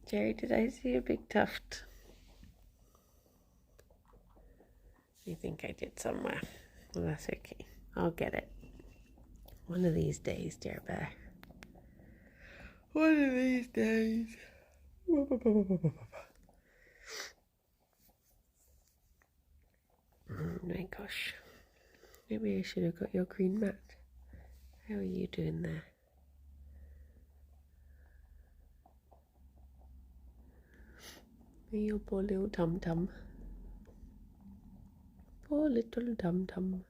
Gerry, did I see a big tuft? I think I did somewhere. Well, that's okay. I'll get it. One of these days, dear bear. One of these days. Oh my gosh. Maybe I should have got your green mat. How are you doing there? Your poor little tum-tum. Poor little tum-tum.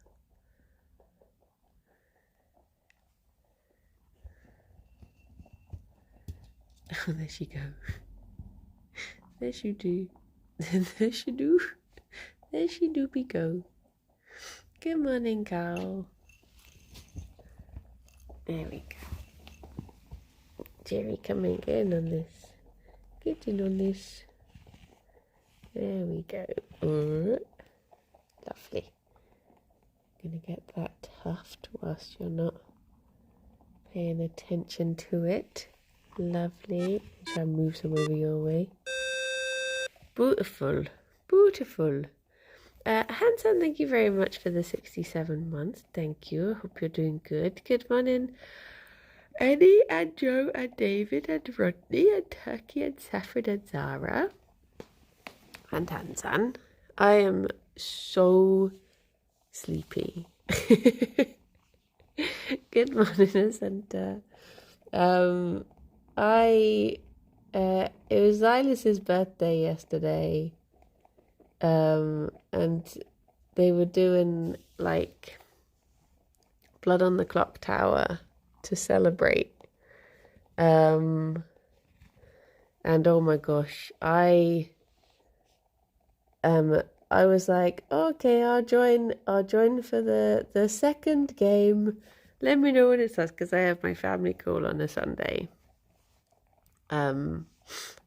Oh, there she go. There she do. There she do. There she doopy go. Good morning, cow. There we go. Gerry, come and get in on this. Get in on this. There we go. Lovely. Gonna get that tuft whilst you're not paying attention to it. Lovely. Try and move some over your way. Beautiful. Beautiful. Hanson, thank you very much for the 67 months. Thank you. I hope you're doing good. Good morning, Eddie and Joe and David and Rodney and Turkey and Saffron and Zara and Hanson. I am so sleepy. Good morning, Asanta. It was Silas's birthday yesterday. And they were doing like Blood on the Clock Tower to celebrate. And oh my gosh, I was like, okay, I'll join for the second game. Let me know when it starts, because I have my family call on a Sunday.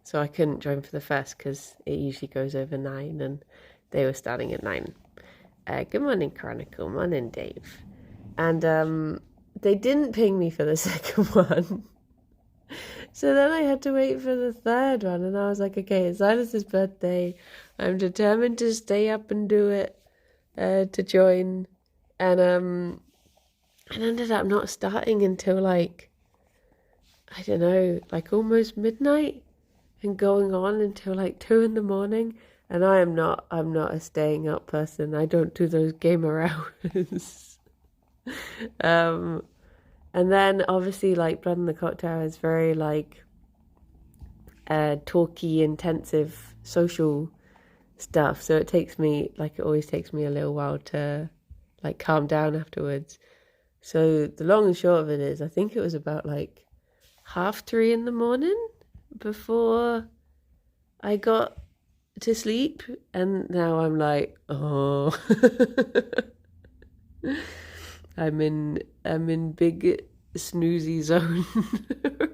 So I couldn't join for the first because it usually goes over 9 and they were starting at 9. Good morning, Chronicle. Morning, Dave. And they didn't ping me for the second one. So then I had to wait for the third one, and I was like, okay, it's Silas's birthday. I'm determined to stay up and do it, to join. And I ended up not starting until like, I don't know, like almost midnight, and going on until like 2 a.m. And I'm not a staying up person. I don't do those gamer hours. And then obviously like Blood on the Clock Tower is very like talky, intensive social stuff. So it always takes me a little while to like calm down afterwards. So the long and short of it is, I think it was about like 3:30 a.m. before I got to sleep, and now I'm like, oh, I'm in big snoozy zone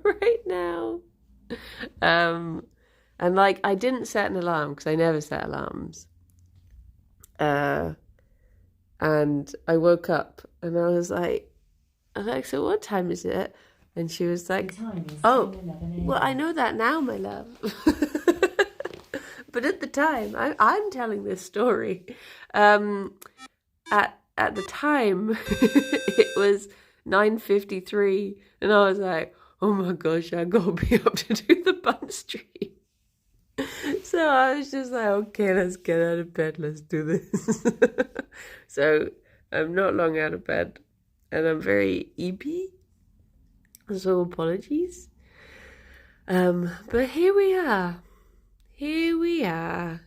right now. And like I didn't set an alarm because I never set alarms. And I woke up and I was like, Alexa, what time is it? And she was like, oh, well, I know that now, my love. But at the time, I'm telling this story. At the time, it was 9:53, and I was like, oh my gosh, I gotta be up to do the bun stream. So I was just like, okay, let's get out of bed, let's do this. So I'm not long out of bed, and I'm very eepy. So apologies. But here we are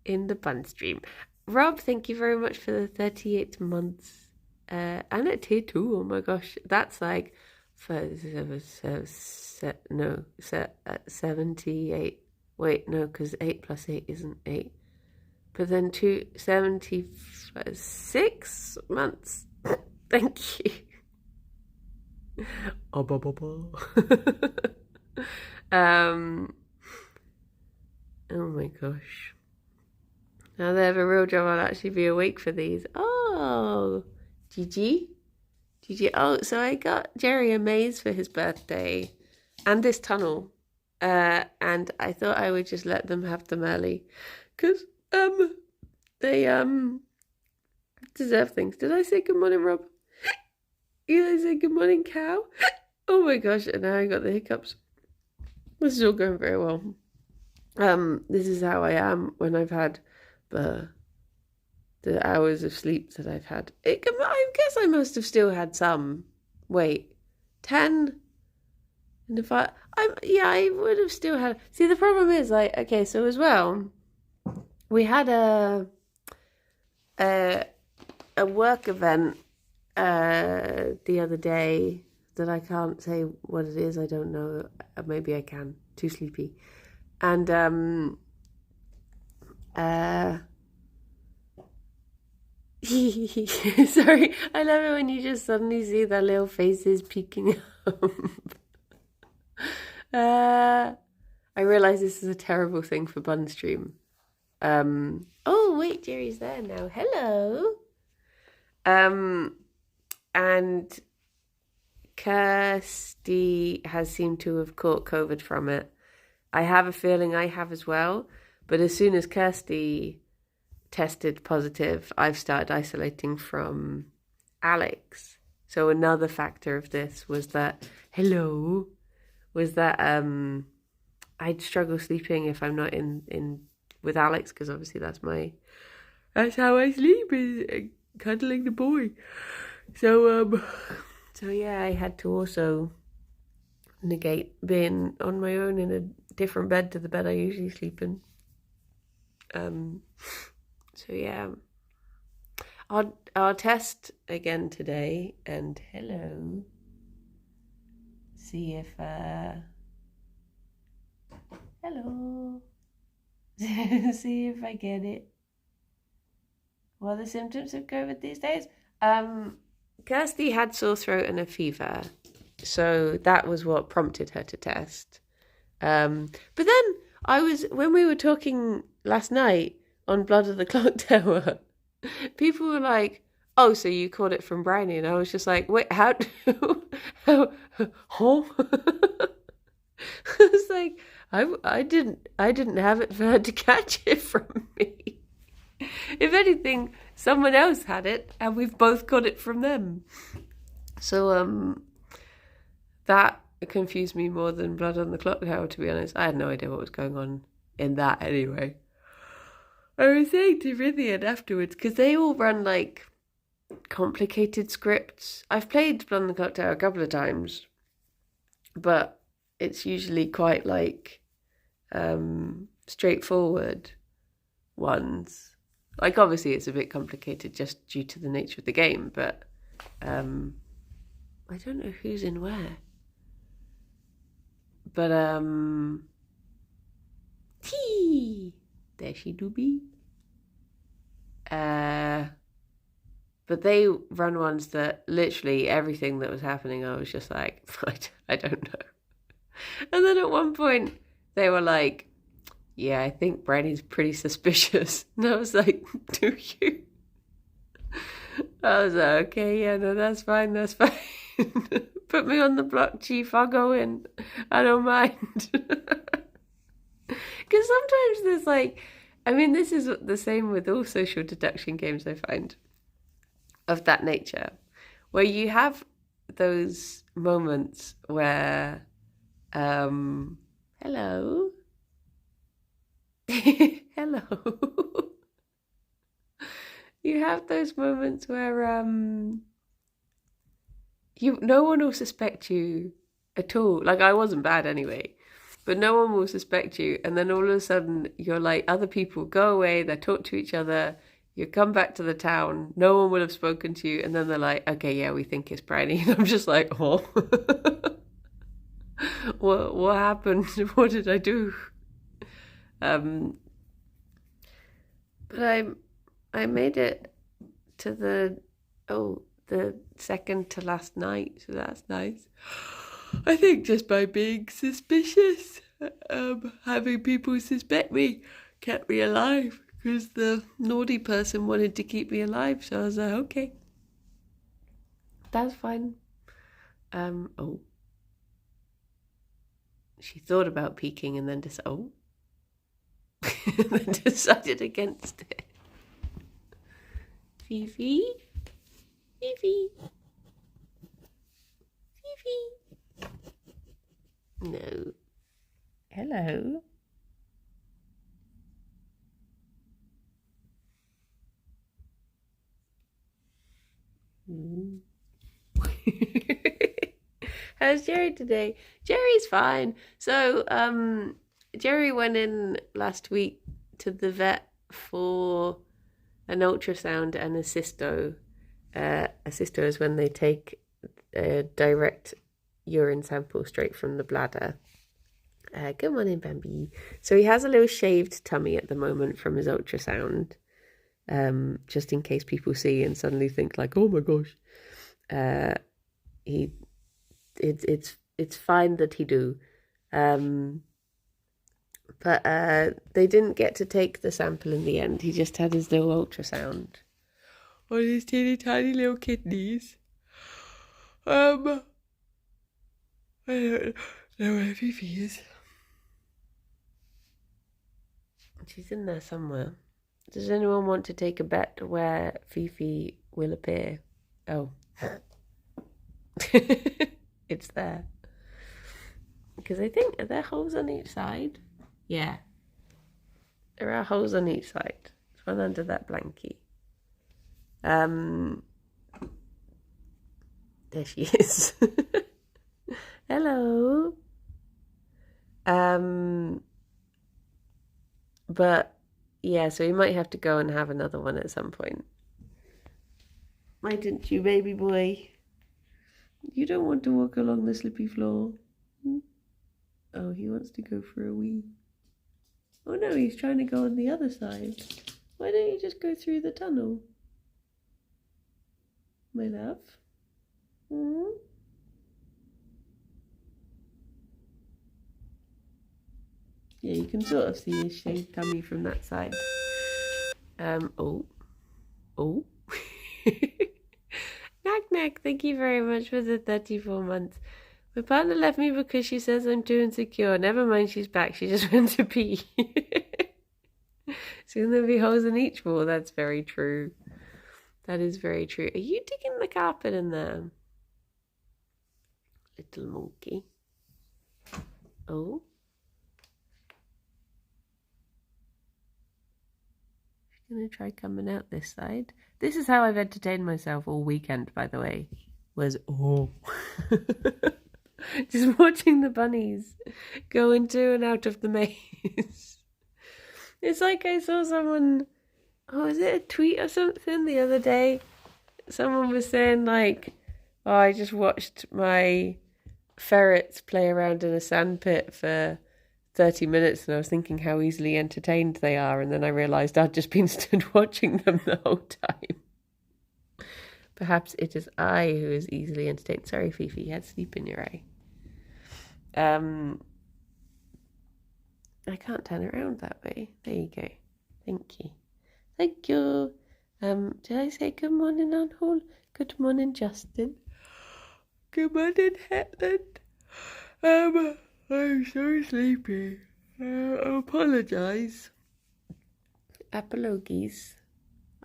in the bun stream. Rob, thank you very much for the 38 months. And at tier 2, oh my gosh, that's like 78. Wait, no, because 8 plus 8 isn't 8. But then 76 months. Thank you. Oh, oh my gosh. Now they have a real job, I'll actually be awake for these. Oh, Gigi. Oh, so I got Gerry a maze for his birthday. And this tunnel. And I thought I would just let them have them early, because they deserve things. Did I say good morning, Rob? Did I say good morning, cow? Oh my gosh! And now I got the hiccups. This is all going very well. This is how I am when I've had the hours of sleep that I've had. I guess I must have still had some. Wait, 10. And if I would have still had. See, the problem is, like, okay, so as well, we had a work event the other day that I can't say what it is. I don't know. Maybe I can. Too sleepy. And sorry, I love it when you just suddenly see their little faces peeking up. I realise this is a terrible thing for Bun Stream. Oh wait, Gerry's there now. Hello. And Kirsty has seemed to have caught COVID from it. I have a feeling I have as well. But as soon as Kirsty tested positive, I've started isolating from Alex. So another factor of this was that I'd struggle sleeping if I'm not in with Alex, because obviously that's how I sleep, is cuddling the boy. So yeah, I had to also negate being on my own in a different bed to the bed I usually sleep in. So yeah, I'll test again today, and hello. See if hello. See if I get it. What are the symptoms of COVID these days? Kirsty had sore throat and a fever, so that was what prompted her to test. But then when we were talking last night on Blood of the Clock Tower, people were like, "Oh, so you caught it from Briny?" And I was just like, "Wait, how? Huh?" I was like, I didn't have it for her to catch it from me. If anything, someone else had it, and we've both got it from them. So that confused me more than Blood on the Clock Tower, to be honest. I had no idea what was going on in that anyway. I was saying to Rithian afterwards, because they all run like complicated scripts. I've played Blood on the Clock Tower a couple of times, but it's usually quite like straightforward ones. Like, obviously it's a bit complicated just due to the nature of the game, but I don't know who's in where. But there she do be. But they run ones that literally everything that was happening, I was just like, I don't know. And then at one point they were like, "Yeah, I think Brandy's pretty suspicious." And I was like, "Do you?" I was like, "Okay, yeah, no, that's fine. Put me on the block, Chief. I'll go in. I don't mind." Because sometimes there's like, I mean, this is the same with all social deduction games, I find, of that nature, where you have those moments where, hello, hello. You have those moments where no one will suspect you at all. Like, I wasn't bad anyway, but no one will suspect you. And then all of a sudden you're like, other people go away, they talk to each other, you come back to the town, no one will have spoken to you, and then they're like, "Okay, yeah, we think it's Briny." And I'm just like, "Oh." What happened? What did I do? But I made it to the second to last night, so that's nice. I think just by being suspicious, having people suspect me kept me alive, because the naughty person wanted to keep me alive, so I was like, okay, that's fine. she thought about peeking and then and then decided against it. Fifi? Fifi? Fifi? No. Hello? How's Gerry today? Gerry's fine. So, Gerry went in last week to the vet for an ultrasound and a cysto. A cysto is when they take a direct urine sample straight from the bladder. Good morning, Bambi. So he has a little shaved tummy at the moment from his ultrasound. Just in case people see and suddenly think like, oh my gosh. It's fine that he do. But they didn't get to take the sample in the end. He just had his little ultrasound on his teeny tiny little kidneys. I don't know where Fifi is. She's in there somewhere. Does anyone want to take a bet where Fifi will appear? Oh. It's there. Because I think, are there holes on each side? Yeah. There are holes on each side. There's one under that blankie. There she is. Hello. But yeah, so you might have to go and have another one at some point. Why didn't you, baby boy? You don't want to walk along the slippy floor. Oh, he wants to go for a wee. Oh no, he's trying to go on the other side. Why don't you just go through the tunnel? My love? Yeah, you can sort of see his shaved tummy from that side. Oh. Knack, thank you very much for the 34 months. My partner left me because she says I'm too insecure. Never mind, she's back. She just went to pee. Soon there'll be holes in each wall. That's very true. That is very true. Are you digging the carpet in there? Little monkey. Oh. I'm going to try coming out this side. This is how I've entertained myself all weekend, by the way. Just watching the bunnies go into and out of the maze. It's like I saw someone, is it a tweet or something the other day? Someone was saying like, I just watched my ferrets play around in a sandpit for 30 minutes and I was thinking how easily entertained they are, and then I realised I'd just been stood watching them the whole time. Perhaps it is I who is easily entertained. Sorry, Fifi, you had sleep in your eye. I can't turn around that way. There you go. Thank you. Thank you. Did I say good morning, Anhole? Good morning, Justin. Good morning, Hetland. I'm so sleepy. I apologise. Apologies.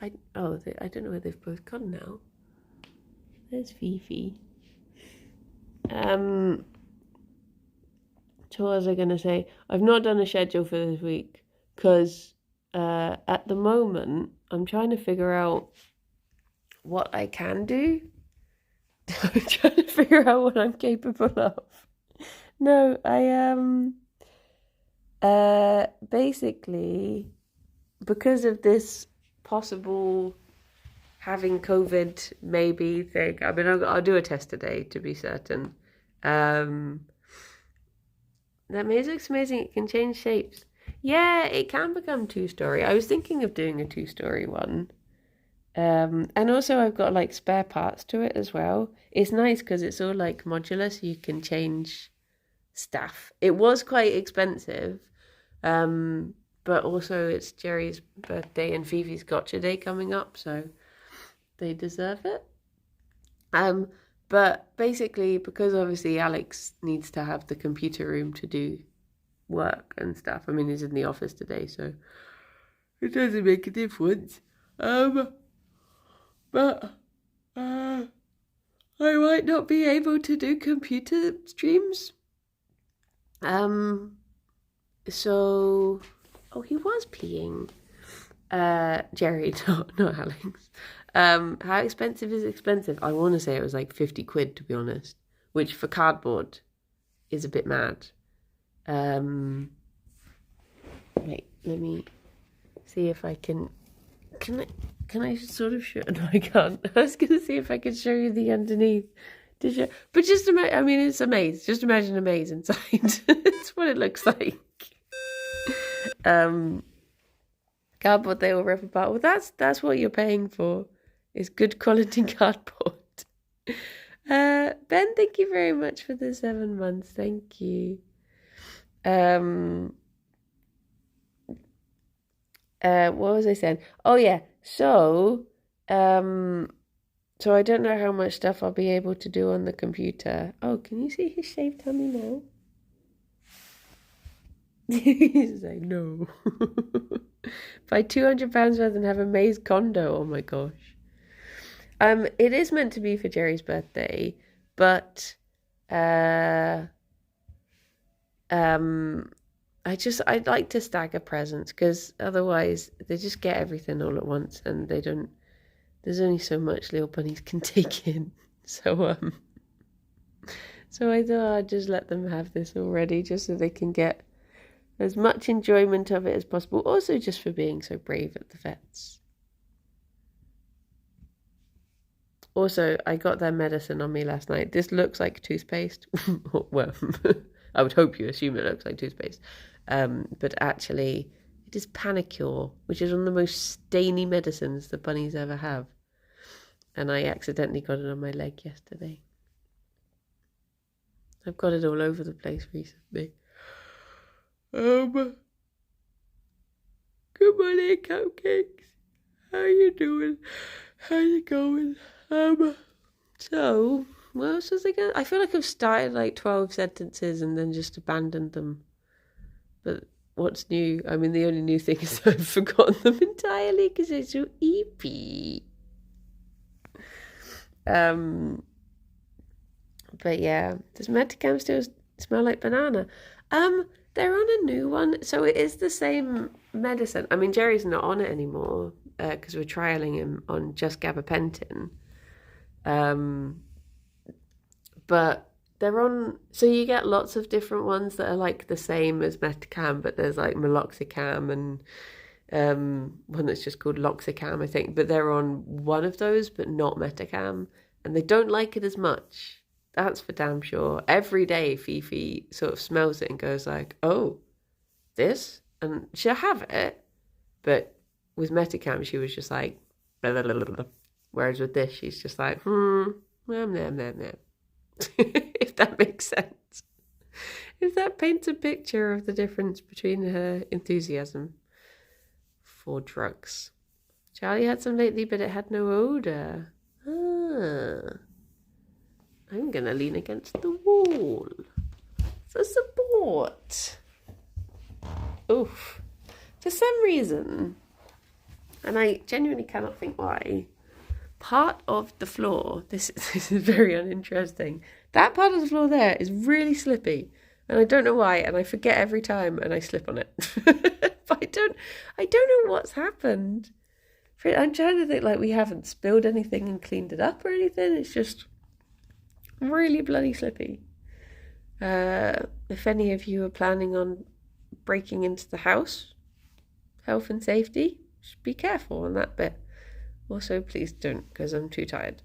I don't know where they've both gone now. There's Fifi. So what was I going to say? I've not done a schedule for this week because at the moment I'm trying to figure out what I can do. I'm trying to figure out what I'm capable of. No, basically, because of this possible having COVID maybe thing, I mean, I'll do a test today to be certain. That maze looks amazing. It can change shapes. Yeah, it can become 2-story. I was thinking of doing a 2-story one. And also I've got like spare parts to it as well. It's nice because it's all like modular, so you can change stuff. It was quite expensive, but also it's Gerry's birthday and Fifi's gotcha day coming up, so they deserve it. But basically, because obviously Alex needs to have the computer room to do work and stuff. I mean, he's in the office today, so it doesn't make a difference. But I might not be able to do computer streams. So, oh, he was peeing. Gerry, not Alex. How expensive is expensive? I want to say it was like 50 quid, to be honest, which for cardboard is a bit mad. Wait, let me see if I can I sort of show? No, I can't. I was going to see if I could show you the underneath. Did you? But just imagine, I mean, it's a maze. Just imagine a maze inside. It's what it looks like. Cardboard they all rip apart. Well, that's what you're paying for, is good quality cardboard. Ben, thank you very much for the 7 months. Thank you. What was I saying? Oh yeah. So I don't know how much stuff I'll be able to do on the computer. Oh, can you see his shaved tummy now? He's like, no. Buy £200 worth and have a maze condo. Oh my gosh. It is meant to be for Gerry's birthday, but I'd like to stagger presents, because otherwise they just get everything all at once and they don't. There's only so much little bunnies can take in. So I thought I'd just let them have this already, just so they can get as much enjoyment of it as possible. Also, just for being so brave at the vets. Also, I got their medicine on me last night. This looks like toothpaste. Well, I would hope you assume it looks like toothpaste. But actually, it is Panicure, which is one of the most stainy medicines the bunnies ever have. And I accidentally got it on my leg yesterday. I've got it all over the place recently. Good morning, cupcakes. How you doing? How's it going? So, what else was I going? I feel like I've started like 12 sentences and then just abandoned them. But what's new? I mean, the only new thing is I've forgotten them entirely because they're so eepy. But yeah, does Medicam still smell like banana? They're on a new one, so it is the same medicine. I mean, Gerry's not on it anymore because we're trialing him on just gabapentin. But they're on, so you get lots of different ones that are like the same as Metacam, but there's like meloxicam and one that's just called Loxicam, I think. But they're on one of those, but not Metacam, and they don't like it as much. That's for damn sure. Every day Fifi sort of smells it and goes like, oh, this? And she'll have it. But with Metacam, she was just like, blah, blah, blah, blah. Whereas with this, she's just like, nom. If that makes sense. If that paints a picture of the difference between her enthusiasm for drugs. Charlie had some lately, but it had no odour. I'm going to lean against the wall for support. Oof. For some reason, and I genuinely cannot think why, part of the floor, this is very uninteresting, that part of the floor there is really slippy. And I don't know why, and I forget every time, and I slip on it. But I don't know what's happened. I'm trying to think, like, we haven't spilled anything and cleaned it up or anything. It's just really bloody slippy. If any of you are planning on breaking into the house, health and safety, just be careful on that bit. Also, please don't, because I'm too tired.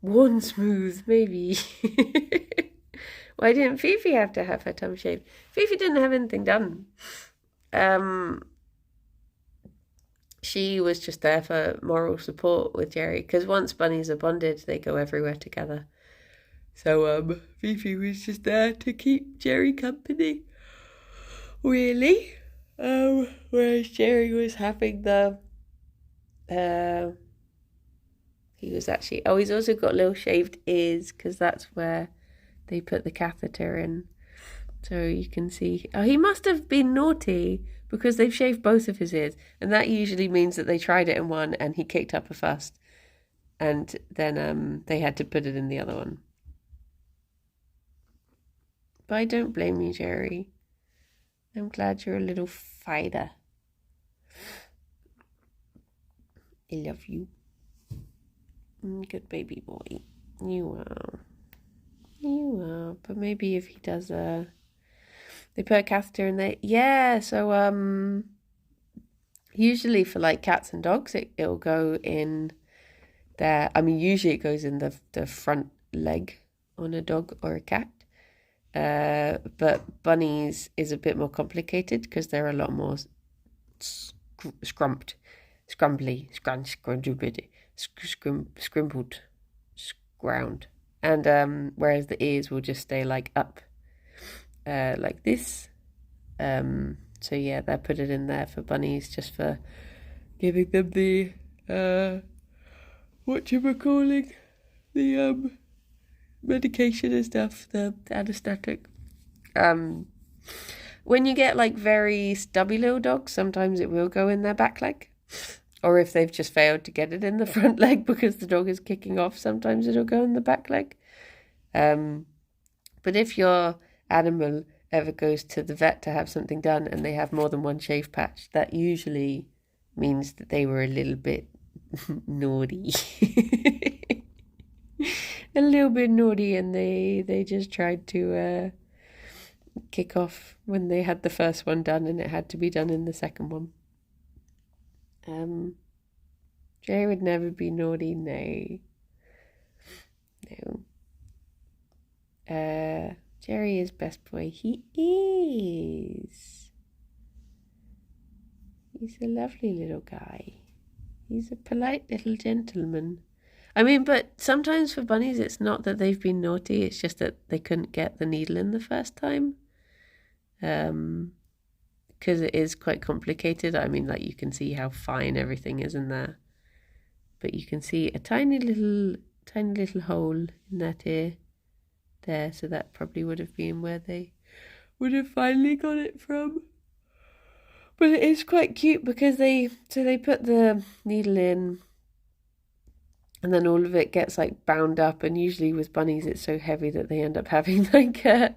Worn smooth, maybe. Why didn't Fifi have to have her tongue shaved? Fifi didn't have anything done. She was just there for moral support with Gerry, because once bunnies are bonded, they go everywhere together. So Fifi was just there to keep Gerry company, really. Whereas Gerry was having the He was actually... Oh, he's also got little shaved ears because that's where they put the catheter in. So you can see... Oh, he must have been naughty because they've shaved both of his ears. And that usually means that they tried it in one and he kicked up a fuss. And then they had to put it in the other one. But I don't blame you, Gerry. I'm glad you're a little fighter. I love you. Good baby boy. You are. You are. But maybe if he does they put a catheter in there. Yeah, so usually for like cats and dogs it'll go in there. I mean, usually it goes in the front leg on a dog or a cat. But bunnies is a bit more complicated because they're a lot more scrumpled, scround. And whereas the ears will just stay like up, like this. So yeah, they put it in there for bunnies just for giving them the whatchamacalling, the medication and stuff, the anesthetic. When you get like very stubby little dogs, sometimes it will go in their back leg, or if they've just failed to get it in the front leg because the dog is kicking off, sometimes it'll go in the back leg. But if your animal ever goes to the vet to have something done and they have more than one shave patch, that usually means that they were a little bit naughty. A little bit naughty, and they just tried to kick off when they had the first one done and it had to be done in the second one. Gerry would never be naughty, no. Gerry is best boy. He is. He's a lovely little guy. He's a polite little gentleman. I mean, but sometimes for bunnies, it's not that they've been naughty. It's just that they couldn't get the needle in the first time. Because it is quite complicated. I mean, like, you can see how fine everything is in there. But you can see a tiny little hole in that ear there. So that probably would have been where they would have finally got it from. But it is quite cute because they put the needle in, and then all of it gets like bound up, and usually with bunnies it's so heavy that they end up having like a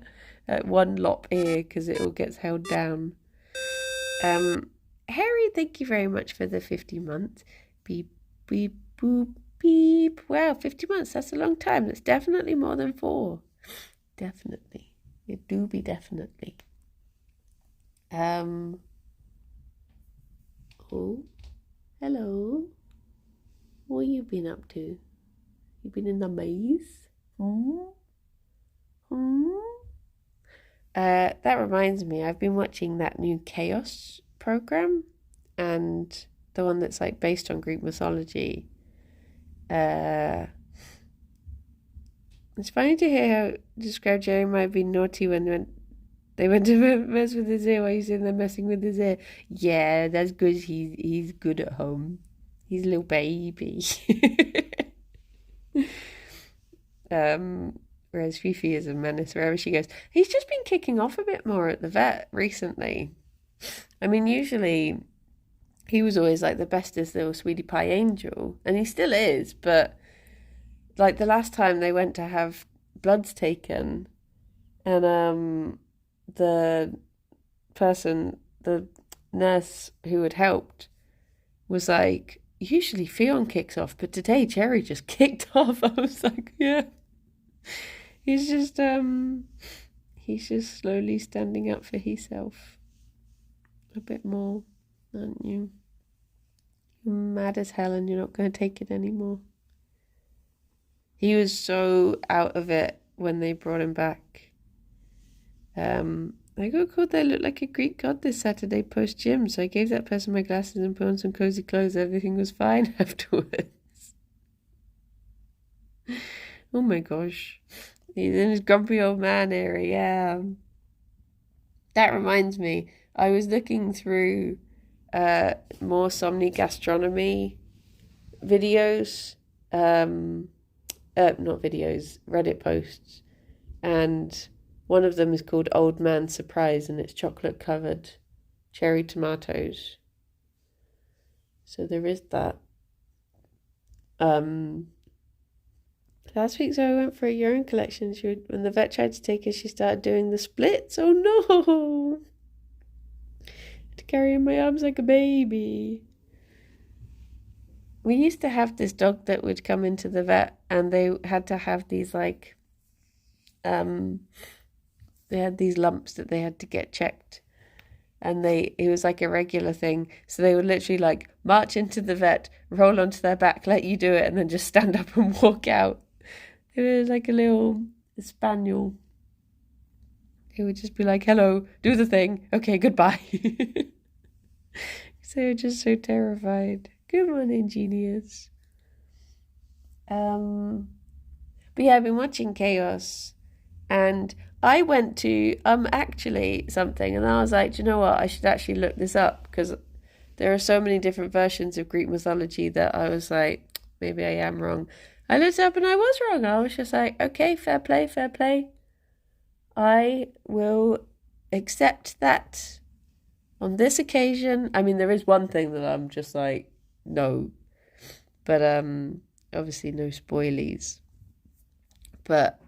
one lop ear because it all gets held down. Harry, thank you very much for the 50 months. Beep, beep, boop, beep. Wow, 50 months, that's a long time. That's definitely more than 4. Definitely. It do be definitely. Oh, hello. What you been up to? You been in the maze? That reminds me, I've been watching that new Chaos program, and the one that's like based on Greek mythology. It's funny to hear how described Gerry might have been naughty when they went to mess with his ear while he's in there messing with his ear. Yeah, that's good. He's good at home. He's a little baby. Whereas Fifi is a menace wherever she goes. He's just been kicking off a bit more at the vet recently. I mean, usually he was always like the bestest little sweetie pie angel, and he still is, but like the last time they went to have bloods taken, and the nurse who had helped was like, usually Ffion kicks off, but today Gerry just kicked off. I was like, yeah. He's just slowly standing up for himself a bit more, aren't you? You're mad as hell and you're not going to take it anymore. He was so out of it when they brought him back. I got called I looked like a Greek god this Saturday post-gym, so I gave that person my glasses and put on some cozy clothes. Everything was fine afterwards. Oh my gosh. He's in his grumpy old man area, yeah. That reminds me, I was looking through more Somni gastronomy videos not videos, Reddit posts, and one of them is called Old Man Surprise, and it's chocolate covered cherry tomatoes. So there is that. Last week Zoe went for a urine collection. When the vet tried to take her, she started doing the splits. Oh no! To carry in my arms like a baby. We used to have this dog that would come into the vet, and they had to have these they had these lumps that they had to get checked, and it was like a regular thing. So they would literally march into the vet, roll onto their back, let you do it, and then just stand up and walk out. It was like a little spaniel. He would just be like, hello, do the thing. Okay, goodbye. So they were just so terrified. Good morning, genius. But yeah, I've been watching Chaos, and I went to actually something, and I was like, do you know what? I should actually look this up, because there are so many different versions of Greek mythology that I was like, maybe I am wrong. I looked up and I was wrong. I was just like, okay, fair play, fair play. I will accept that on this occasion. I mean, there is one thing that I'm just like, no. But obviously no spoilies. But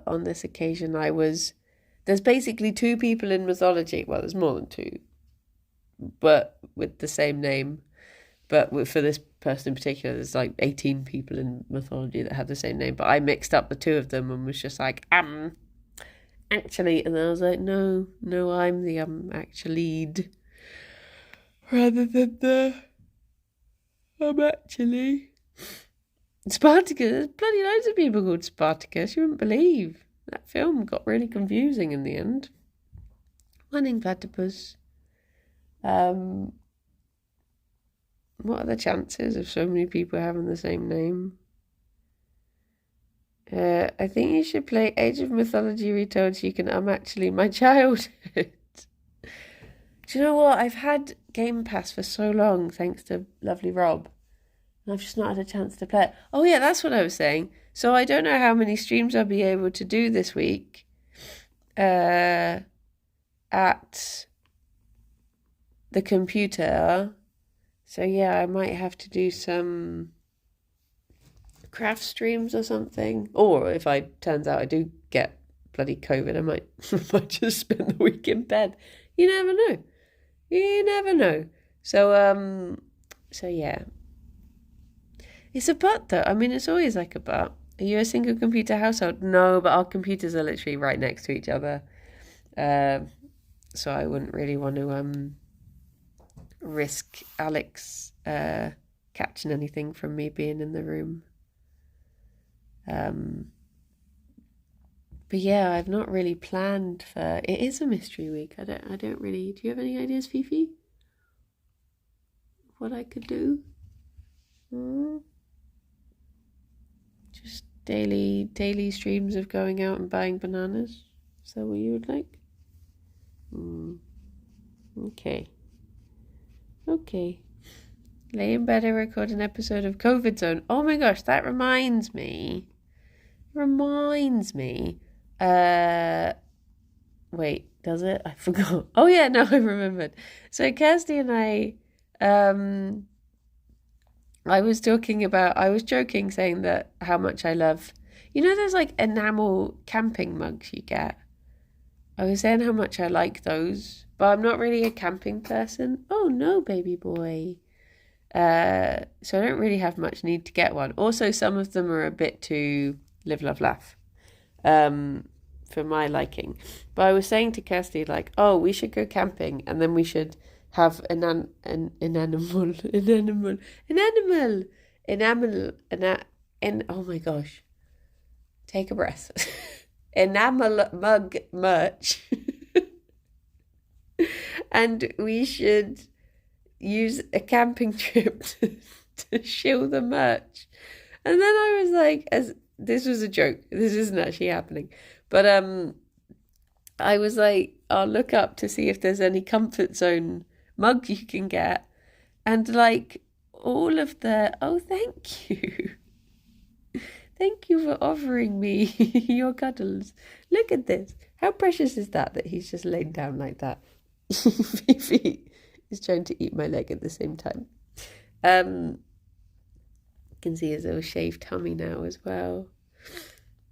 on this occasion there's basically two people in mythology. Well, there's more than two, but with the same name. But for this person in particular, there's 18 people in mythology that have the same name. But I mixed up the two of them and was just like, actually. And then I was like, no, I'm the actually rather than the actually. Spartacus, there's bloody loads of people called Spartacus. You wouldn't believe. That film got really confusing in the end. Morning, platypus. What are the chances of so many people having the same name? I think you should play Age of Mythology Retold so you can actually my childhood. Do you know what? I've had Game Pass for so long, thanks to lovely Rob. And I've just not had a chance to play it. Oh yeah, that's what I was saying. So I don't know how many streams I'll be able to do this week. At the computer. So yeah, I might have to do some craft streams or something. Or if turns out I do get bloody COVID, I might just spend the week in bed. You never know. So yeah. It's a but though. I mean, it's always like a but. Are you a single computer household? No, but our computers are literally right next to each other. So I wouldn't really want to risk Alex catching anything from me being in the room. But yeah, I've not really planned for. It is a mystery week. I don't really. Do you have any ideas, Fifi? What I could do? Just daily streams of going out and buying bananas. Is that what you would like? Okay. Lay in bed and record an episode of COVID Zone. Oh my gosh, that reminds me. Wait, does it? I forgot. Oh yeah, no, I remembered. So Kirsty and I was joking saying that how much I love, those enamel camping mugs you get. I was saying how much I like those, but I'm not really a camping person. Oh no, baby boy. So I don't really have much need to get one. Also, some of them are a bit too live, love, laugh, for my liking. But I was saying to Kirsty, we should go camping, and then we should have oh my gosh, take a breath. Enamel mug merch. And we should use a camping trip to shill the merch. And then I was like, this was a joke, this isn't actually happening, but I was like, I'll look up to see if there's any Comfort Zone mug you can get, and all of the thank you. Thank you for offering me your cuddles. Look at this. How precious is that he's just laid down like that? Fifi is trying to eat my leg at the same time. You can see his little shaved tummy now as well.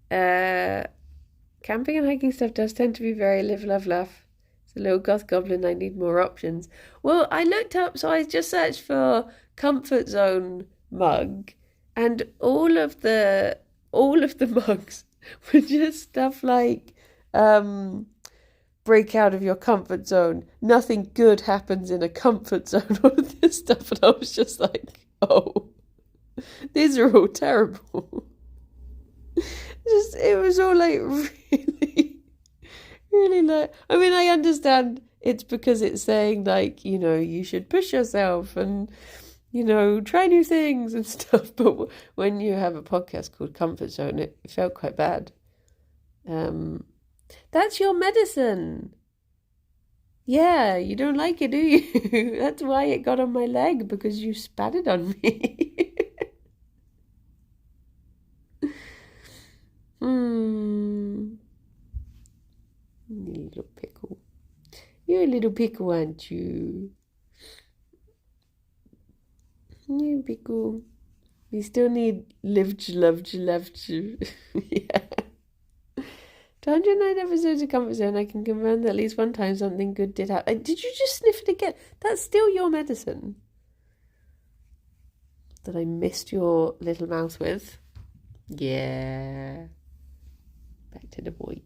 Camping and hiking stuff does tend to be very live, love, laugh. It's a little goth goblin. I need more options. Well, I looked up, so I just searched for comfort zone mug, and all of the mugs were just stuff like break out of your comfort zone. Nothing good happens in a comfort zone. All of this stuff, and I was just like, oh, these are all terrible. It was all like really, really like. I mean, I understand it's because it's saying like, you should push yourself and try new things and stuff. But when you have a podcast called Comfort Zone, it felt quite bad. That's your medicine. Yeah, you don't like it, do you? That's why it got on my leg, because you spat it on me. Little pickle. You're a little pickle, aren't you? You pickle. We still need lived, loved, loved. Yeah. 109 episodes of Comfort Zone, I can confirm that at least one time something good did happen. Did you just sniff it again? That's still your medicine that I missed your little mouth with. Yeah. Back to the boy.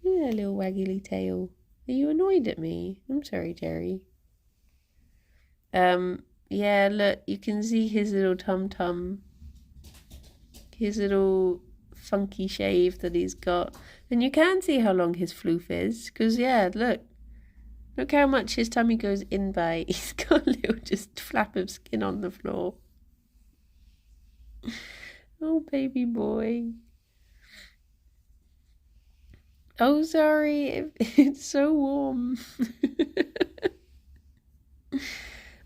Yeah, little waggly tail. Are you annoyed at me? I'm sorry, Gerry. Yeah, look, you can see his little tum-tum. His little funky shave that he's got. And you can see how long his floof is. Because, yeah, look how much his tummy goes in by. He's got a little just flap of skin on the floor. Oh, baby boy. Oh, sorry. It's so warm.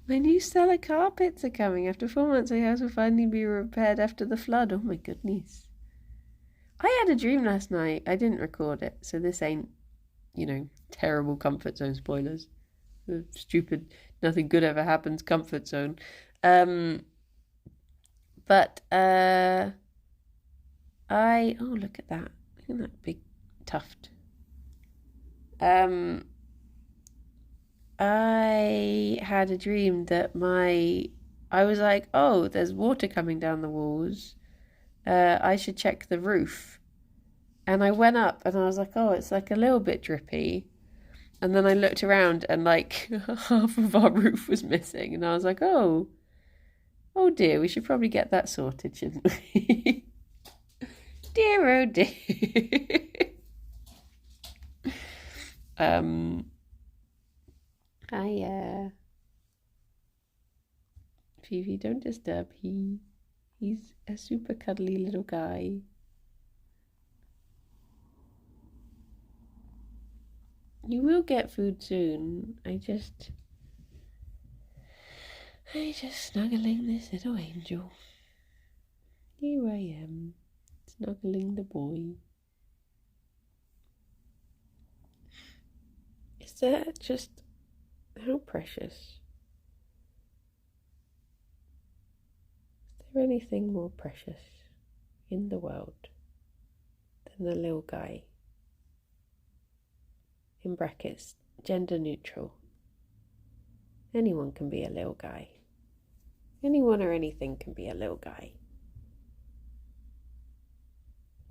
My new Stella carpets are coming. After 4 months, my house will finally be repaired after the flood. Oh, my goodness. I had a dream last night. I didn't record it, so this ain't, terrible Comfort Zone spoilers. Stupid, nothing good ever happens Comfort Zone. But oh, look at that. Look at that big tuft. I had a dream that I was like, oh, there's water coming down the walls. I should check the roof. And I went up and I was like, oh, it's like a little bit drippy. And then I looked around and like half of our roof was missing. And I was like, oh dear, we should probably get that sorted, shouldn't we? Dear, oh dear. Fifi, don't disturb. He's a super cuddly little guy. You will get food soon. I just snuggling this little angel. Here I am, snuggling the boy. Is that just how precious? Is there anything more precious in the world than the little guy? In brackets, gender neutral. Anyone can be a little guy. Anyone or anything can be a little guy.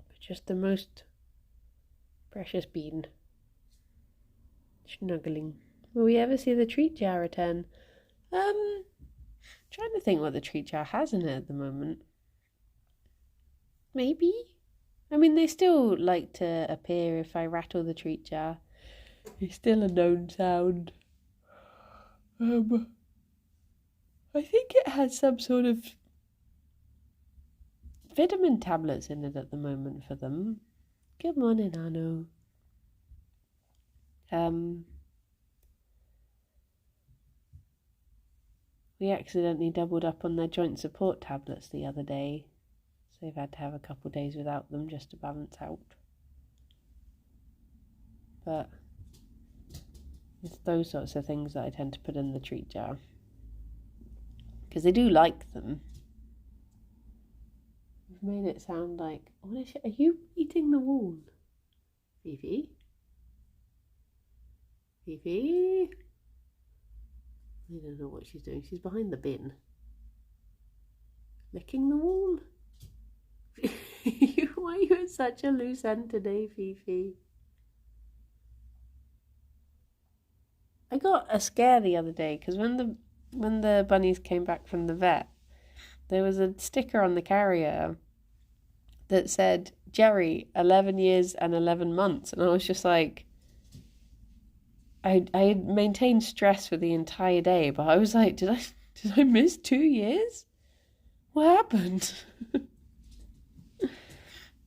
But just the most precious bean. Snuggling. Will we ever see the treat jar return? Trying to think what the treat jar has in it at the moment. Maybe? I mean, they still like to appear if I rattle the treat jar. It's still a known sound. I think it has some sort of vitamin tablets in it at the moment for them. Good morning, Arno. We accidentally doubled up on their joint support tablets the other day. they've had to have a couple of days without them just to balance out. But it's those sorts of things that I tend to put in the treat jar. Because they do like them. We've made it sound like... Are you eating the wall? Fifi? Fifi? I don't know what she's doing. She's behind the bin. Licking the wall? Why are you at such a loose end today, Fifi? I got a scare the other day because when the bunnies came back from the vet, there was a sticker on the carrier that said, Gerry, 11 years and 11 months. And I was just like, I had maintained stress for the entire day, but I was like, did I miss 2 years? What happened?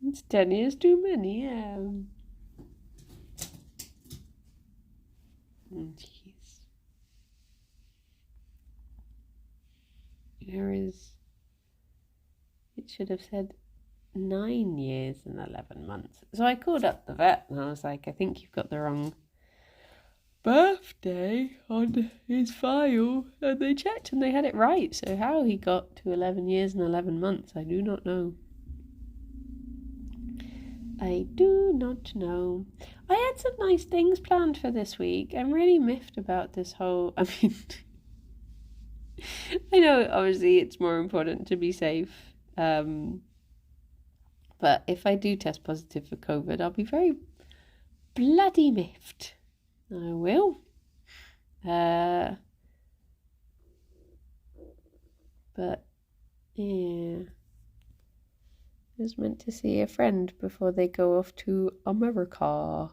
It's 10 years too many, yeah. Jeez. It should have said 9 years and 11 months. So I called up the vet and I was like, I think you've got the wrong birthday on his file. And they checked and they had it right. So how he got to 11 years and 11 months, I do not know. I do not know. I had some nice things planned for this week. I'm really miffed about this whole... I mean... I know, obviously, it's more important to be safe. But if I do test positive for COVID, I'll be very bloody miffed. I will. But, yeah. I was meant to see a friend before they go off to America.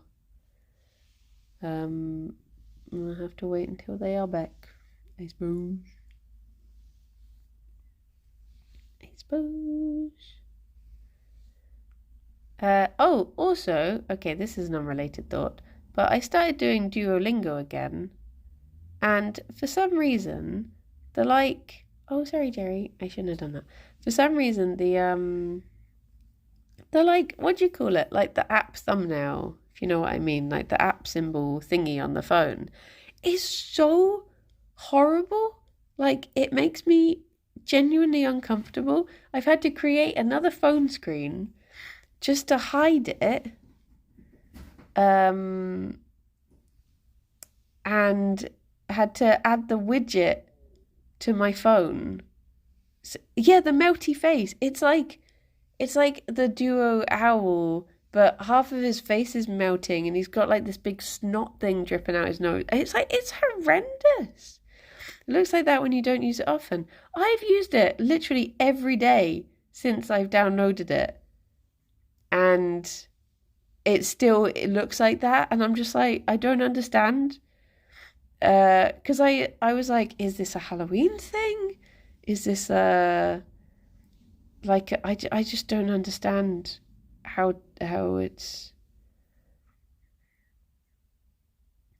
I'll have to wait until they are back, I suppose. Also, okay, this is an unrelated thought, but I started doing Duolingo again, and for some reason, oh, sorry, Gerry, I shouldn't have done that. For some reason, what do you call it? Like the app thumbnail, if you know what I mean, like the app symbol thingy on the phone, is so horrible. Like, it makes me genuinely uncomfortable. I've had to create another phone screen just to hide it. And had to add the widget to my phone. So, yeah, the melty face. It's like the duo owl, but half of his face is melting and he's got like this big snot thing dripping out his nose. It's horrendous. It looks like that when you don't use it often. I've used it literally every day since I've downloaded it. And it looks like that. And I'm just like, I don't understand. Because I was like, is this a Halloween thing? Is this I just don't understand how it's...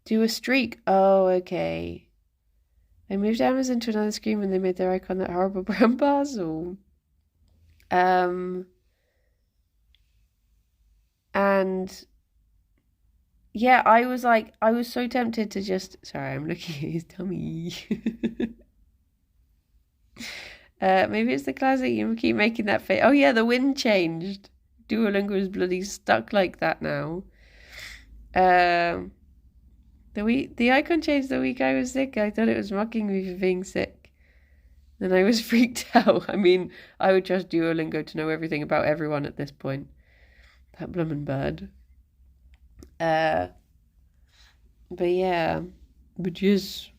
Do a streak. Oh, okay. I moved Amazon to another screen when they made their icon that horrible brown basil. And yeah, I was so tempted to just... Sorry, I'm looking at his tummy. Maybe it's the classic, you keep making that face. Oh yeah, the wind changed. Duolingo is bloody stuck like that now. The icon changed the week I was sick. I thought it was mocking me for being sick. Then I was freaked out. I mean, I would trust Duolingo to know everything about everyone at this point. That bloomin' bird. But yeah. But yes.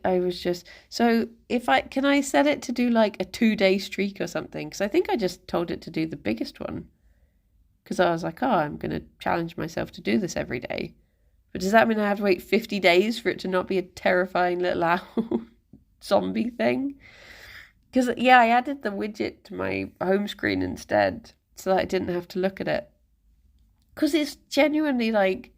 I was just... So, can I set it to do like a 2-day streak or something? Because I think I just told it to do the biggest one. Because I was like, I'm going to challenge myself to do this every day. But does that mean I have to wait 50 days for it to not be a terrifying little owl zombie thing? Because, yeah, I added the widget to my home screen instead so that I didn't have to look at it. Because it's genuinely like...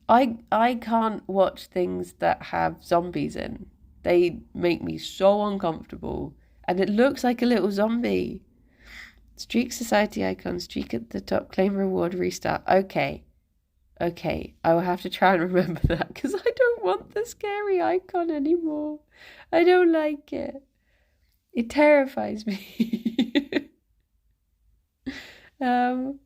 I can't watch things that have zombies in. They make me so uncomfortable. And it looks like a little zombie. Streak society icon, streak at the top, claim reward, restart. Okay, I will have to try and remember that because I don't want the scary icon anymore. I don't like it. It terrifies me. And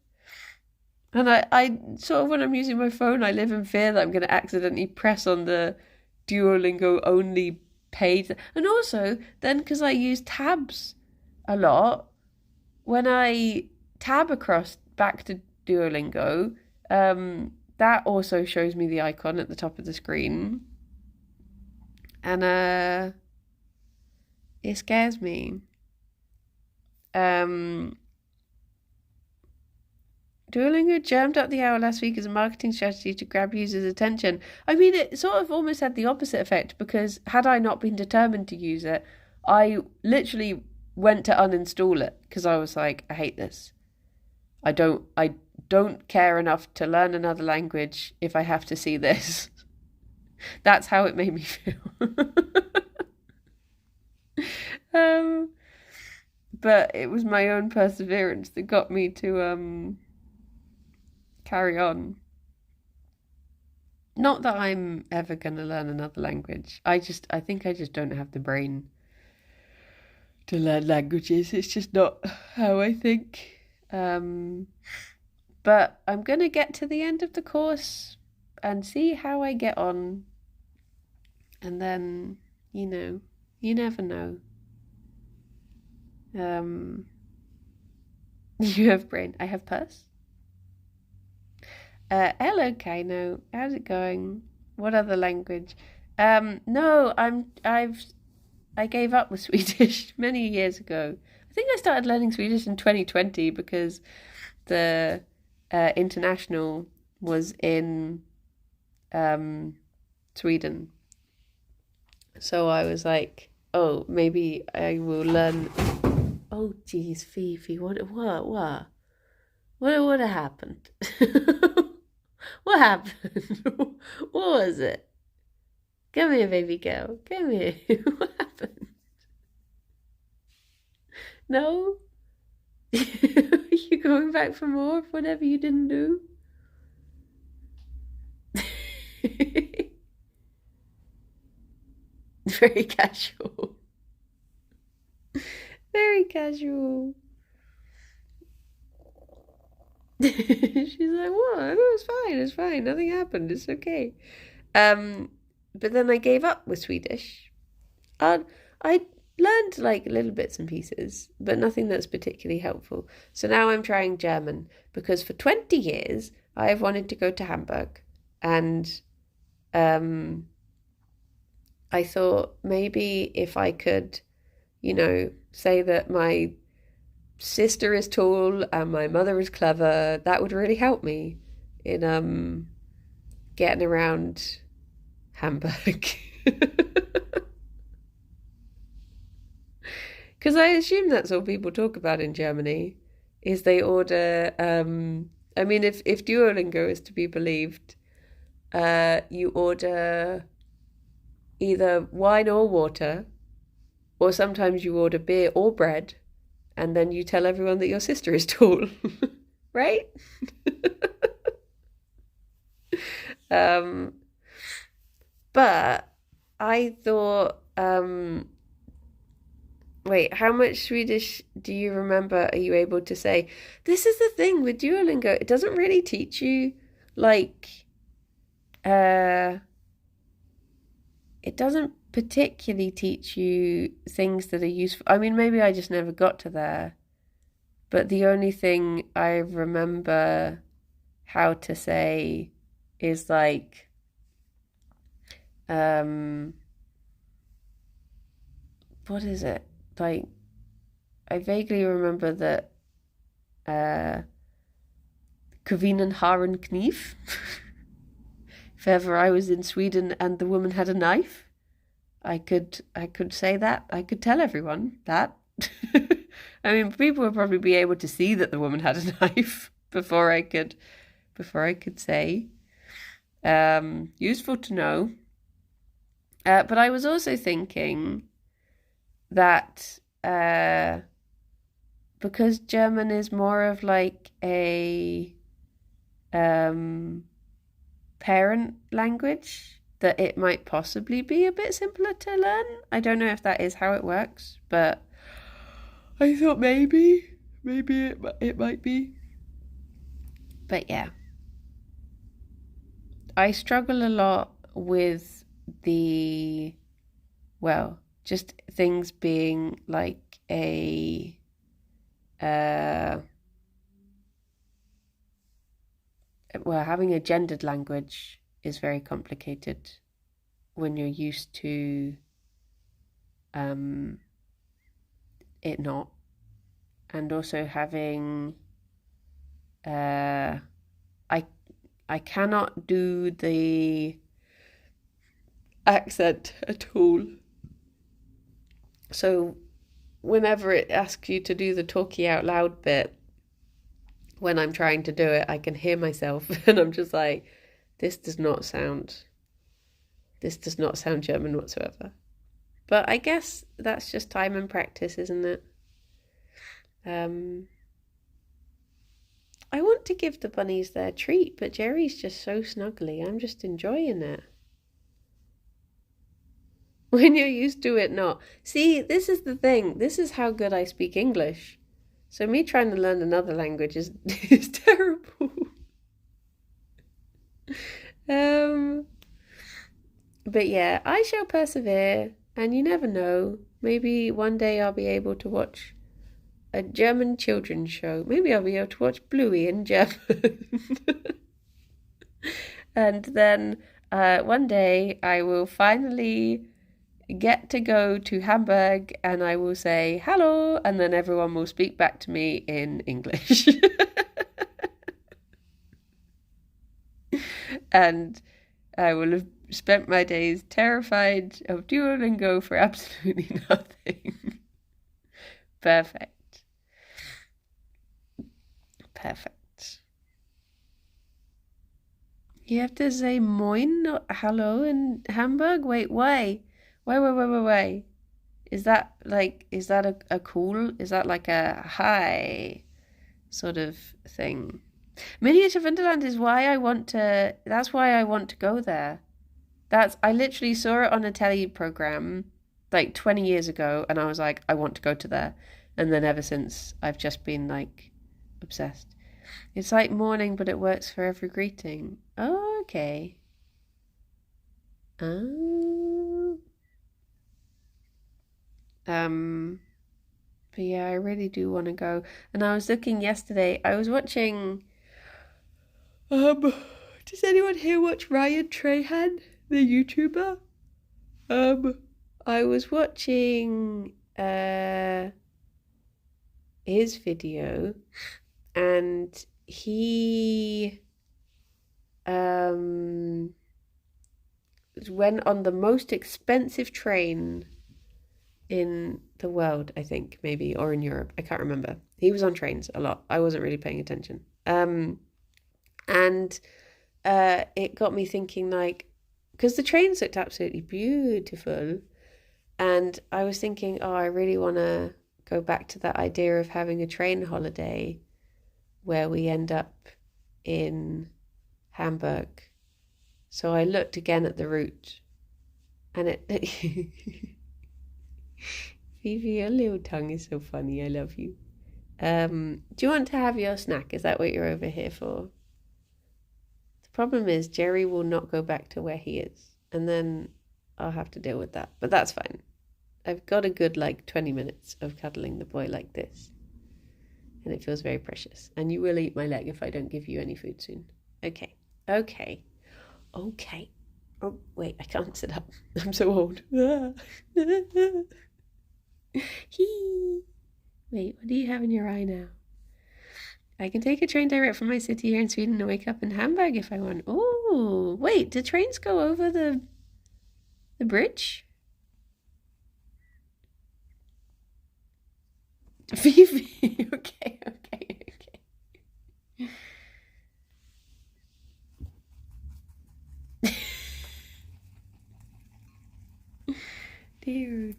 I sort of, when I'm using my phone, I live in fear that I'm going to accidentally press on the Duolingo only page. And also, then because I use tabs a lot, when I tab across back to Duolingo, that also shows me the icon at the top of the screen. And it scares me. Duolingo jammed up the hour last week as a marketing strategy to grab users' attention. I mean, it sort of almost had the opposite effect because had I not been determined to use it, I literally went to uninstall it because I was like, I hate this. I don't care enough to learn another language if I have to see this. That's how it made me feel. But it was my own perseverance that got me to carry on. Not that I'm ever going to learn another language. I think I just don't have the brain to learn languages. It's just not how I think. But I'm going to get to the end of the course and see how I get on. And then, you never know. You have brain. I have purse. Hello, Kaino. How's it going? What other language? No, I gave up with Swedish many years ago. I think I started learning Swedish in 2020 because the international was in Sweden. So I was like, oh, maybe I will learn. Oh, geez, Fifi, what happened? What happened? What was it? Come here, baby girl. Come here. What happened? No? You going back for more of whatever you didn't do? Very casual. Very casual. She's like, what? No, it's fine. Nothing happened. It's okay. But then I gave up with Swedish. I learned like little bits and pieces, but nothing that's particularly helpful. So now I'm trying German because for 20 years I have wanted to go to Hamburg, and I thought maybe if I could, say that my sister is tall and my mother is clever, that would really help me in getting around Hamburg. Because I assume that's all people talk about in Germany, is they order, I mean, if Duolingo is to be believed, you order either wine or water, or sometimes you order beer or bread, and then you tell everyone that your sister is tall, right? But I thought, wait, how much Swedish do you remember are you able to say? This is the thing with Duolingo. It doesn't really teach you, like, it doesn't particularly teach you things that are useful. I mean, maybe I just never got to there. But the only thing I remember how to say is like, what is it? Like, I vaguely remember that Kevinen har en kniv. If ever I was in Sweden and the woman had a knife, I could say that. I could tell everyone that. I mean, people would probably be able to see that the woman had a knife before I could say. Useful to know. But I was also thinking that because German is more of like a parent language, that it might possibly be a bit simpler to learn. I don't know if that is how it works, but I thought maybe it might be. But yeah, I struggle a lot with just things being like having a gendered language is very complicated when you're used to it not. And also having I cannot do the accent at all. So whenever it asks you to do the talkie out loud bit, when I'm trying to do it, I can hear myself and I'm just like, this does not sound German whatsoever. But I guess that's just time and practice, isn't it? I want to give the bunnies their treat, but Gerry's just so snuggly. I'm just enjoying it. When you're used to it not. See, this is the thing. This is how good I speak English. So me trying to learn another language is terrible. But yeah, I shall persevere, and you never know. Maybe one day I'll be able to watch a German children's show. Maybe I'll be able to watch Bluey in German. And then one day I will finally get to go to Hamburg and I will say hello, and then everyone will speak back to me in English. And I will have spent my days terrified of Duolingo for absolutely nothing. Perfect. You have to say moin, not hello in Hamburg? Wait, why? Why? Is that a cool, is that like a hi sort of thing? Miniature Wonderland is why that's why I want to go there. I literally saw it on a telly program like 20 years ago and I was like, I want to go to there. And then ever since I've just been like obsessed. It's like morning, but it works for every greeting. Oh, okay. But yeah, I really do want to go. And I was looking yesterday, I was watching, does anyone here watch Ryan Trahan, the YouTuber? I was watching, his video, and he, went on the most expensive train in the world, I think, maybe, or in Europe. I can't remember. He was on trains a lot. I wasn't really paying attention. And it got me thinking, like, because the trains looked absolutely beautiful. And I was thinking, oh, I really want to go back to that idea of having a train holiday where we end up in Hamburg. So I looked again at the route, and it Phoebe, your little tongue is so funny. I love you. Do you want to have your snack? Is that what you're over here for? The problem is Gerry will not go back to where he is, and then I'll have to deal with that. But that's fine. I've got a good 20 minutes of cuddling the boy like this, and it feels very precious. And you will eat my leg if I don't give you any food soon. Okay. Oh, wait, I can't sit up. I'm so old. Wait, what do you have in your eye now? I can take a train direct from my city here in Sweden and wake up in Hamburg if I want. Oh, wait, do trains go over the bridge? Phoebe, okay. Dear.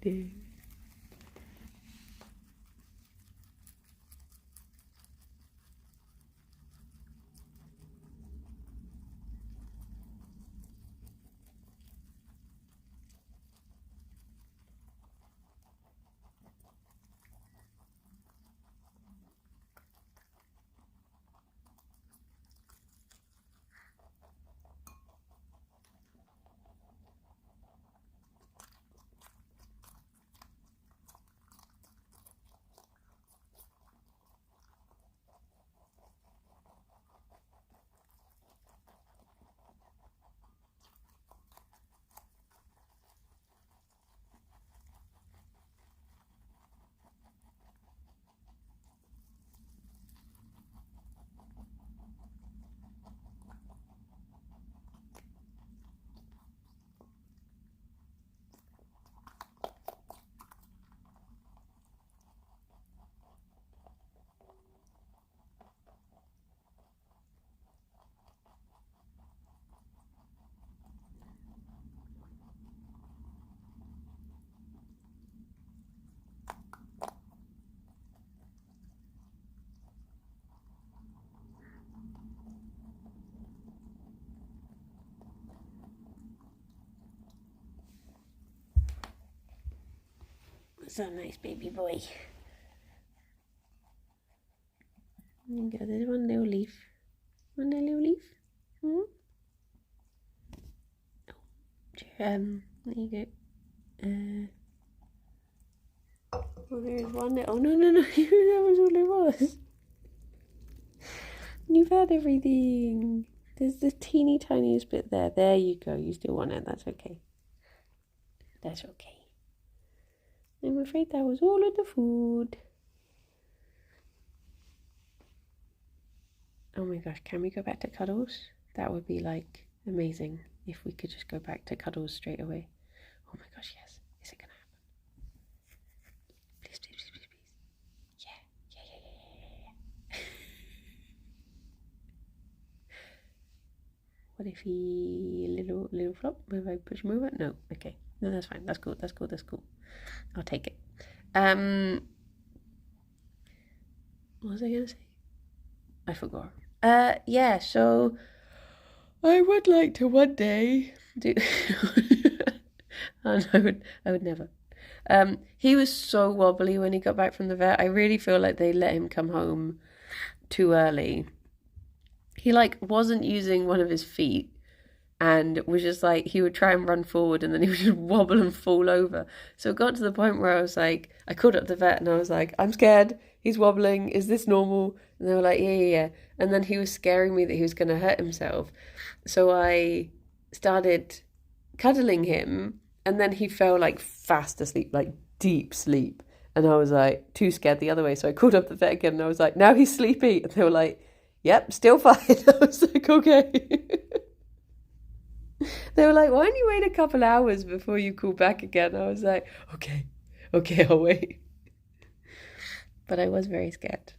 So nice, baby boy. There you go. There's one little leaf. One little leaf. Hmm? There you go. Oh, there's one little. Oh, no. That was all it was. You've had everything. There's the teeny tiniest bit there. There you go. You still want it. That's okay. That's okay. I'm afraid that was all of the food. Oh my gosh, can we go back to cuddles? That would be like amazing if we could just go back to cuddles straight away. Oh my gosh, yes. Is it gonna happen? Please. Yeah. What if he little flop? If I push him over? No. Okay. No, that's fine. That's cool. I'll take it. What was I gonna say? I forgot. Yeah, so I would like to one day do and I would never. He was so wobbly when he got back from the vet. I really feel like they let him come home too early. He wasn't using one of his feet and was just he would try and run forward and then he would just wobble and fall over. So it got to the point where I was I called up the vet and I was I'm scared. He's wobbling. Is this normal? And they were like, yeah. And then he was scaring me that he was going to hurt himself. So I started cuddling him and then he fell fast asleep, deep sleep. And I was too scared the other way. So I called up the vet again and I was now he's sleepy. And they were yep, still fine. I was okay. They were why don't you wait a couple hours before you call back again? I was okay, I'll wait. But I was very scared.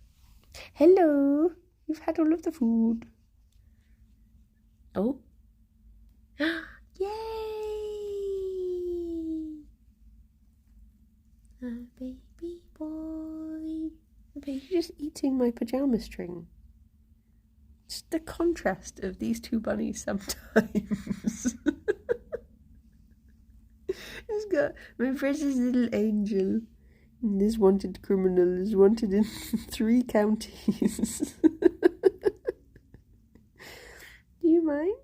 Hello, you've had all of the food. Oh. Yay! A baby boy. But you're just eating my pajama string. Just the contrast of these two bunnies sometimes. It's got my precious little angel. And this wanted criminal is wanted in 3 counties. Do you mind?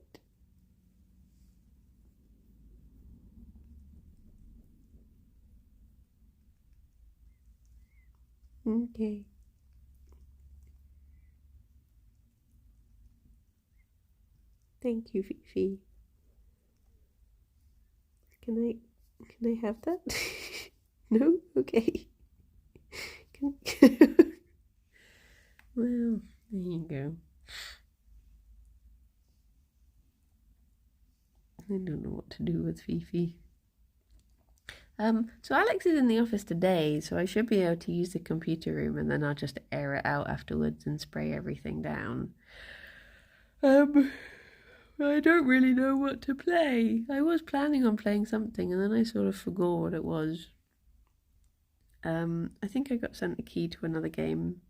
Okay. Thank you, Fifi. Can I have that? No? Okay. Well, there you go. I don't know what to do with Fifi. So Alex is in the office today, so I should be able to use the computer room and then I'll just air it out afterwards and spray everything down. I don't really know what to play. I was planning on playing something and then I sort of forgot what it was. I think I got sent a key to another game.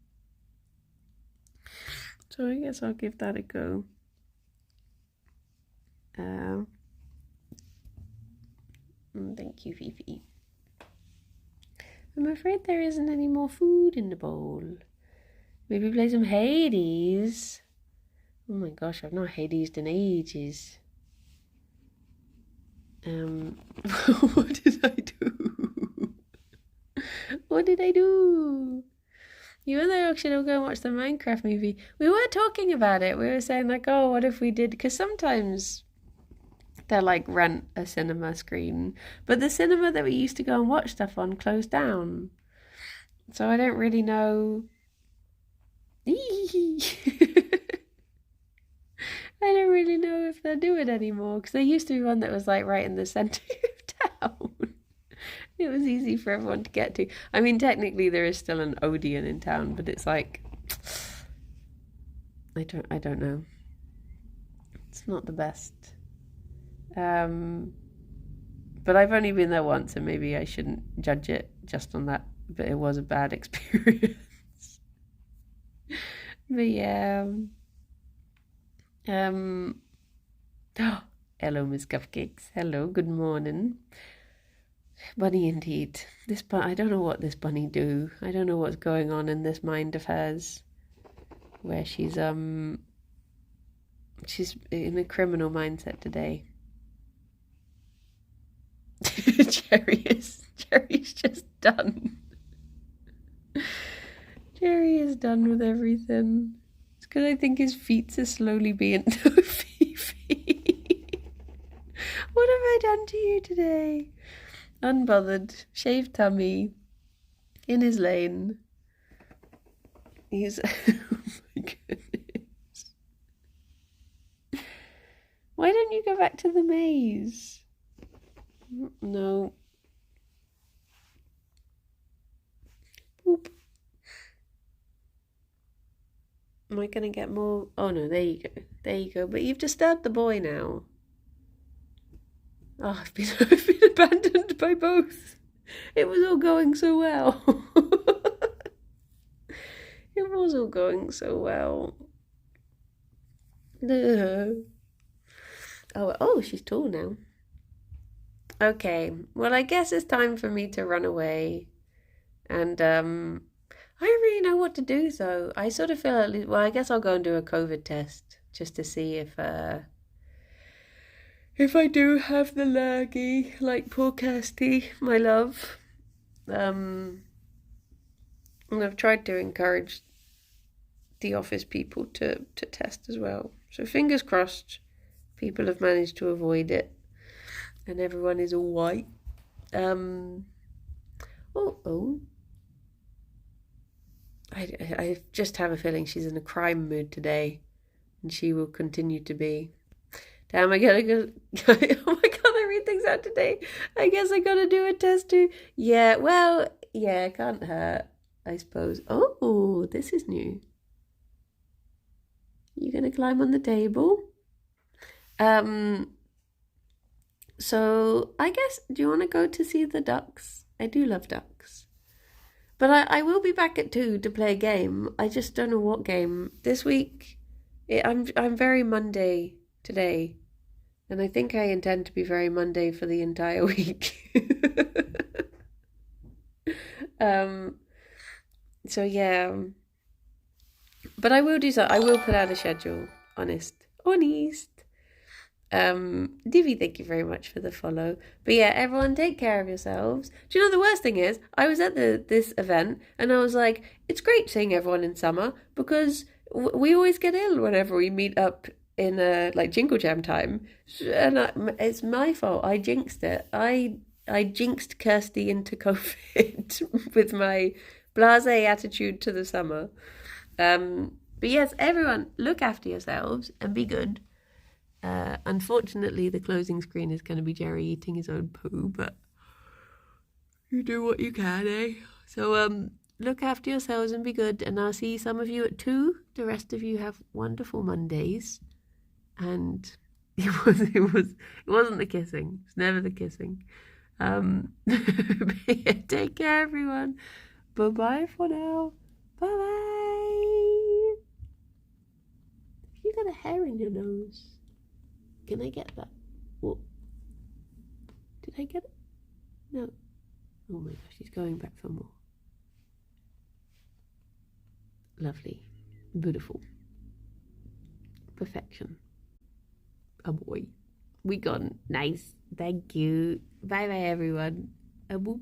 So I guess I'll give that a go. Thank you, Fifi. I'm afraid there isn't any more food in the bowl. Maybe play some Hades. Oh my gosh, I've not Hades'd in ages. What did I do? What did I do? You and I should go and watch the Minecraft movie. We were talking about it. We were saying oh, what if we did? Because sometimes they're rent a cinema screen. But the cinema that we used to go and watch stuff on closed down. So I don't really know. I don't really know if they'll do it anymore. Because there used to be one that was right in the centre of town. It was easy for everyone to get to. I mean, technically there is still an Odeon in town, but it's I don't know. It's not the best. But I've only been there once, and maybe I shouldn't judge it just on that. But it was a bad experience. But yeah. Oh, hello, Miss Cupcakes. Hello, good morning. Bunny indeed. I don't know what this bunny do. I don't know what's going on in this mind of hers, where she's in a criminal mindset today. Gerry's just done. Gerry is done with everything. It's because I think his feet are slowly being... No, Fifi. What have I done to you today? Unbothered, shaved tummy, in his lane. He's... Oh my goodness. Why don't you go back to the maze? No. Boop. Am I going to get more? Oh no, there you go. There you go. But you've disturbed the boy now. Oh, I've been abandoned by both. It was all going so well. It was all going so well. No. Oh, she's tall now. Okay, well, I guess it's time for me to run away. And I don't really know what to do, though. I sort of feel at least, well, I guess I'll go and do a COVID test just to see if I do have the lurgy, like poor Kirsty, my love. And I've tried to encourage the office people to test as well. So fingers crossed, people have managed to avoid it, and everyone is all white. I just have a feeling she's in a crime mood today, and she will continue to be. Damn, I gotta go. Oh my god, I read things out today. I guess I gotta do a test too. Yeah, well, yeah, it can't hurt, I suppose. Oh, this is new. You gonna climb on the table? So I guess, do you want to go to see the ducks? I do love ducks. But I will be back at 2 to play a game. I just don't know what game. This week, I'm very Monday today. And I think I intend to be very Monday for the entire week. So yeah. But I will do so. I will put out a schedule. Honest. Divi, thank you very much for the follow. But yeah, everyone take care of yourselves. Do you know the worst thing is? I was at this event and I was like, it's great seeing everyone in summer because we always get ill whenever we meet up in like Jingle Jam time. And it's my fault. I jinxed it. I jinxed Kirsty into COVID with my blasé attitude to the summer. But yes, everyone, look after yourselves and be good. Unfortunately, the closing screen is going to be Gerry eating his own poo, but you do what you can, eh? So, look after yourselves and be good, and I'll see some of you at 2. The rest of you have wonderful Mondays, and it wasn't the kissing. It's never the kissing. Yeah, take care, everyone. Bye-bye for now. Bye-bye. You got a hair in your nose. Can I get that? What? Did I get it? No. Oh my gosh, he's going back for more. Lovely. Beautiful. Perfection. A boy. We gone. Nice. Thank you. Bye bye everyone. A boop.